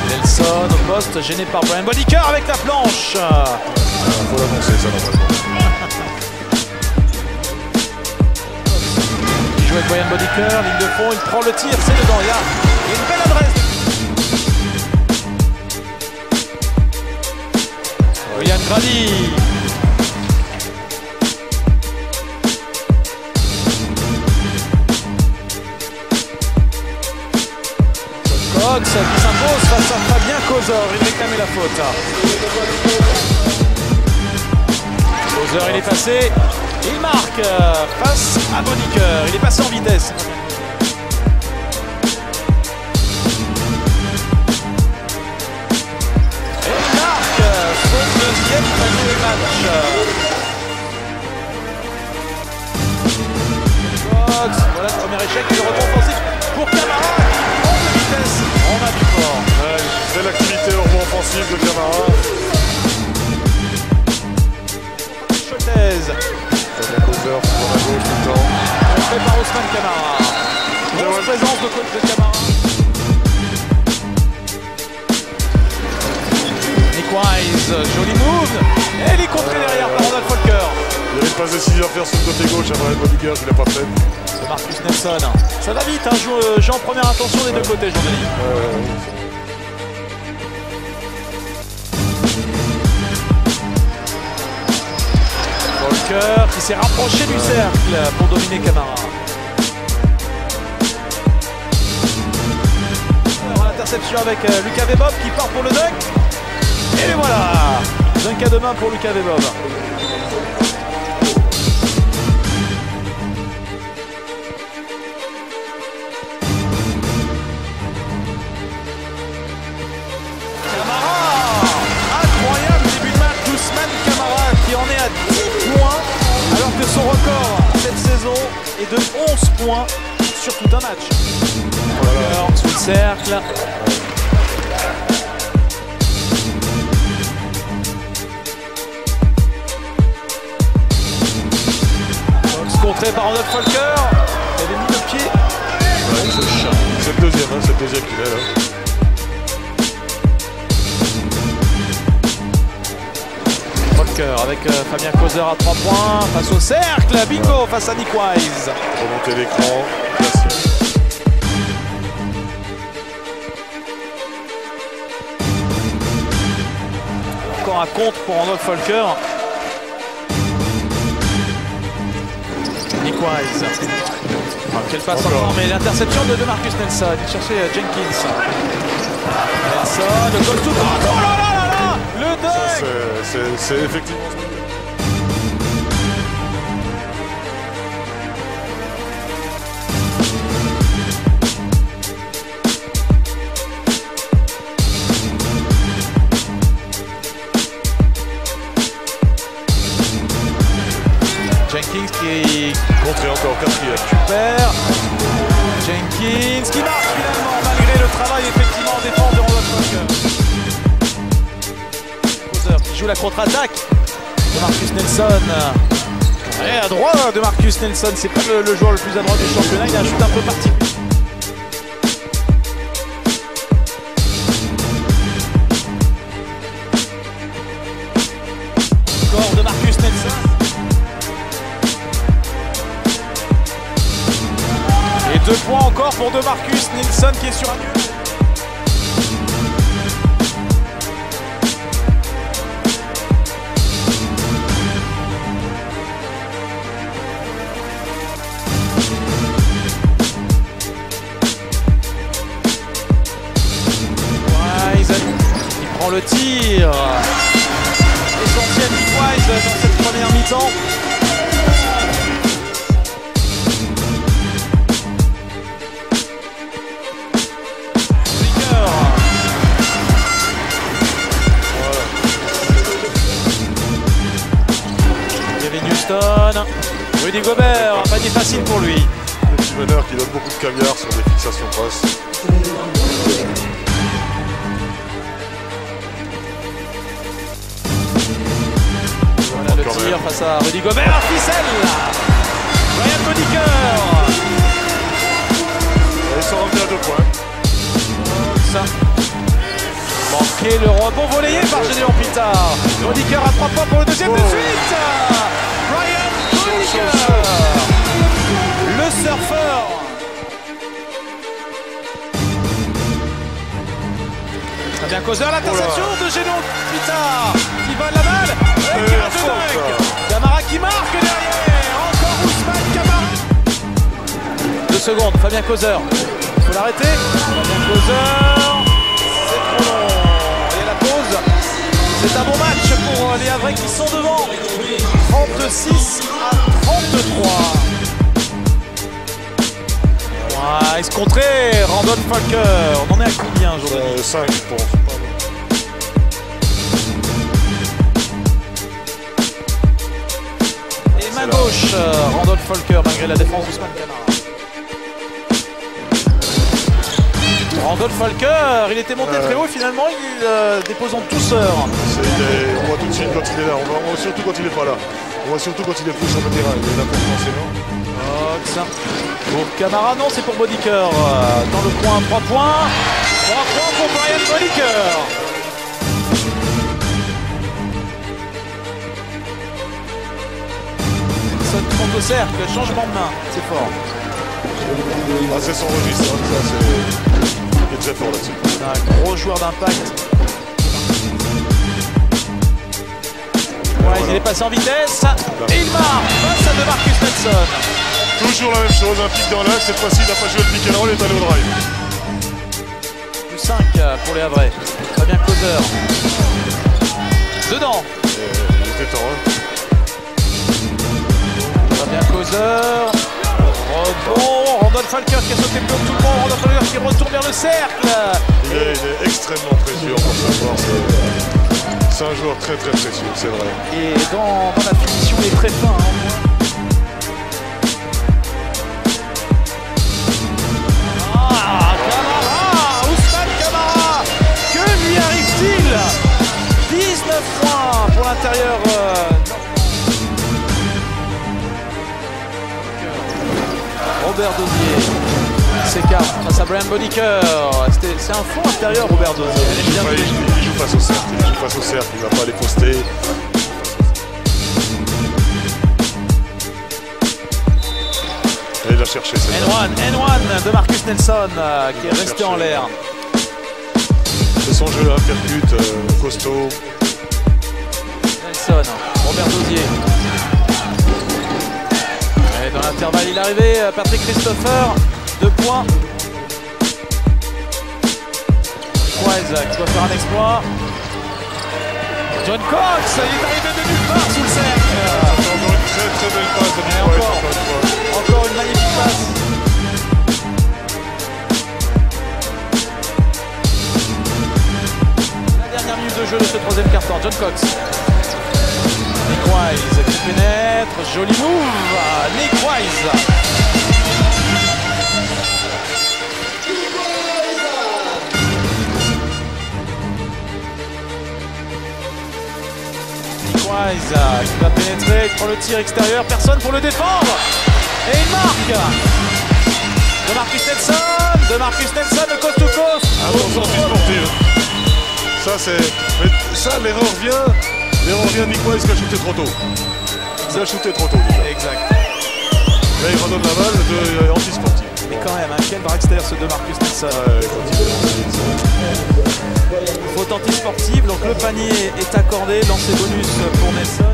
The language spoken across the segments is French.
Nelson au poste, gêné par Brian Bodyker avec la planche. Faut l'annoncer ça normalement. Il joue avec Brian Bodyker, ligne de fond, il prend le tir, c'est dedans. Il y a une belle adresse. William Grady. Cox qui s'impose face à Fabien Causeur, il réclamait la faute. Causeur il est passé, il marque face à Bodyker, il est passé en vitesse. Et il marque son deuxième panier du match. Cox, voilà le premier échec, le retour offensif pour Camara. On a du fort. Belle activité hors offensive de Camara. Choltez. Fabien Causeur sur la gauche tout le temps. Fait par Ousmane Camara. Grosse présence de coach de Camara. Nick Wise, joli move. Et il est contré derrière par Ronald Folker. Il y avait une passe décisive à faire sur le côté gauche à Brian Bodyker, je ne l'ai pas fait. C'est Marcus Nelson. Ça va vite, hein, jeu en première intention des deux côtés, Jean-Denis. Folker qui s'est rapproché du cercle pour dominer Camara. Interception avec Lucas Vebob qui part pour le dunk. Et voilà, dunk à deux mains pour Lucas Vebob. Alors que son record cette saison est de 11 points sur tout un match. Voilà. Sous le cercle. Fox contré par Ronald Folker. Il avait mis le pied. Ouais, c'est le deuxième, hein, c'est le deuxième qu'il est là. Avec Fabien Causeur à 3 points face au cercle, bingo face à Nick Wise. Remonter l'écran, classique. Encore un contre pour Ronald Folker. Nick Wise. Quelle passe encore, mais l'interception de Marcus Nelson. Il cherchait Jenkins. Nelson, le goal tout. Oh là là là là, le dunk. C'est effectivement. Jenkins qui contré encore quatrième. Super. Jenkins qui marque finalement malgré le travail effectivement en défense de Ronald Folker. Qui joue la contre-attaque de Marcus Nelson. Et à droite de Marcus Nelson, c'est pas le joueur le plus à droite du championnat, il a un shoot un peu particulier. Score de Marcus Nelson. Et 2 points encore pour de Marcus Nelson qui est sur un nul. Le tir essentiel Nick Wise dans cette première mi-temps. Rudy Gobert, panier facile pour lui. Le petit meneur qui donne beaucoup de caviar sur des fixations basses. Voilà le tir face à Rudy Gobert, ficelle. Brian Bodiker. Ils sont revenus à 2 points. Ça. Manqué le rebond volleyé par Gédéon Pitard. Bodiker à 3 points pour le deuxième de suite. Brian Bodiker. Le surfeur. Très bien Causeur, l'interception de Gédéon Pitard qui vole la balle et qui rate le dunk. Camara qui marque derrière. Encore Ousmane Camara. 2 secondes, Fabien Causeur. Il faut l'arrêter. Fabien Causeur. C'est trop long. Il y a la pause. C'est un bon match pour les Havrais qui sont devant. 36 à 33. Ouais, escontré, Randolph Falker. On en est à combien aujourd'hui? 5 je pense. Et main gauche, Randolph Falker malgré la défense d'Ousmane Camara. Randolph Falker, il était monté très haut et finalement il dépose en douceur. On voit tout de suite quand il est là, on voit surtout quand il n'est pas là. On voit surtout quand il est plus sur le terrain, il est là pour penser, non? Pour Camara, non, c'est pour Bodiker. Dans le coin, 3 points. 3 points pour Brian Bodiker. Ça monte au cercle, changement de main, c'est fort. Ah, c'est son registre, hein. Ça, il est très fort là-dessus. C'est un gros joueur d'impact. Ouais, il est passé en vitesse et il marque face à DeMarcus Nelson. Toujours la même chose, un pic dans l'axe, cette fois-ci il n'a pas joué le pick and roll, il est allé au drive. Plus 5 pour les Havrais. Fabien Causeur. Dedans. Il était temps, hein. Fabien Causeur. Rebond. Randolph Falker qui a sauté plus haut que tout le monde. Randolph Falker qui retourne vers le cercle. Il est extrêmement précieux pour savoir. C'est un joueur très très précieux, c'est vrai. Et dans la finition, il est très fin. Camara, Ousmane Camara, que lui arrive-t-il? 19 points pour l'intérieur. Robert Dozier s'écarte face à Brian Bodiker. C'est un fond intérieur, Robert Dozier. Il joue face au cercle, il ne va pas les poster. Et il a cherché. N1 de Marcus Nelson qui est resté en l'air. C'est son jeu là, percute, costaud. Nelson, Robert Dozier. Et dans l'intervalle, il est arrivé, Patrick Christopher, 2 points. Wise qui doit faire un exploit. John Cox, il est arrivé de nulle part sous le cercle. Encore une très très belle passe de Encore une magnifique passe. La dernière minute de jeu de ce 3e quart-temps, John Cox. Nick Wise qui pénètre, joli move, Nick Wise. Nick Wise qui va pénétrer, il prend le tir extérieur, personne pour le défendre. Et il marque. DeMarcus Nelson, le coast to coast. Attention sportive. Ça, l'erreur vient de Nick Wise qui a shooté trop tôt. Il a shooté trop tôt déjà. Exact. Là il redonne la balle de anti-sportif. Mais quand même, quel dragster ce DeMarcus Nelson. Faute anti-sportive, donc le panier est accordé, lancer bonus pour Nelson.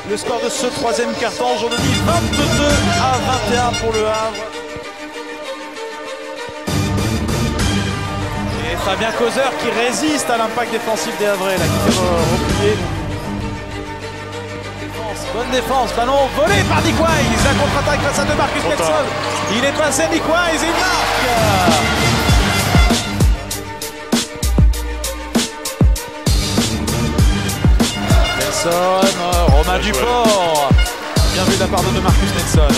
Le score de ce 3e quart-temps aujourd'hui, 22-21 pour le Havre. Et Fabien Causeur qui résiste à l'impact défensif des Havrais, là, qui fait replier. Défense Bonne défense, ballon volé par Nick Wise. La contre-attaque face à de Marcus Nelson. Il est passé Nick Wise et il marque. Nelson, Romain Duport. Bien vu de la part de Marcus Nelson.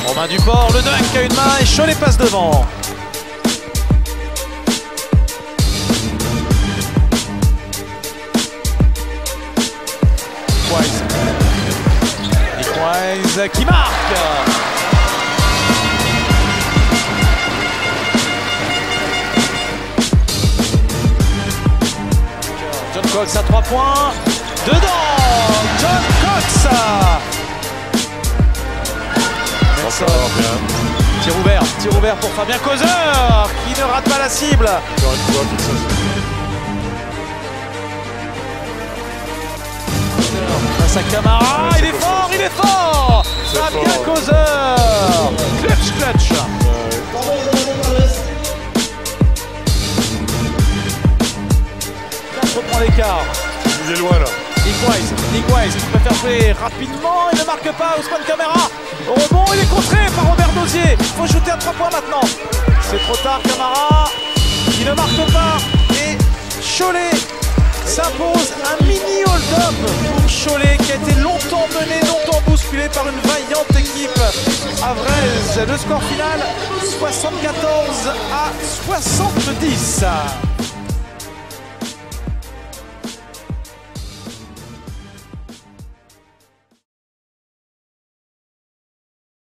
Romain Duport, le dunk à une main et Cholet passe devant. Nick Wise qui marque. John Cox à 3 points. Dedans, John Cox. Tir ouvert pour Fabien Causeur qui ne rate pas la cible. Face à Camara, il est fort, Fabien Causeur. Clutch. 4 points d'écart. Il est loin là. Nick Wise qui préfère jouer rapidement, il ne marque pas. Ousmane Camara au rebond, il est contré par Robert Dozier. Il faut shooter à 3 points maintenant. C'est trop tard, Camara qui ne marque pas. Et Cholet s'impose un mini hold-up pour Cholet qui a été longtemps mené, longtemps bousculé par une vaillante équipe avraise. Le score final 74 à 70.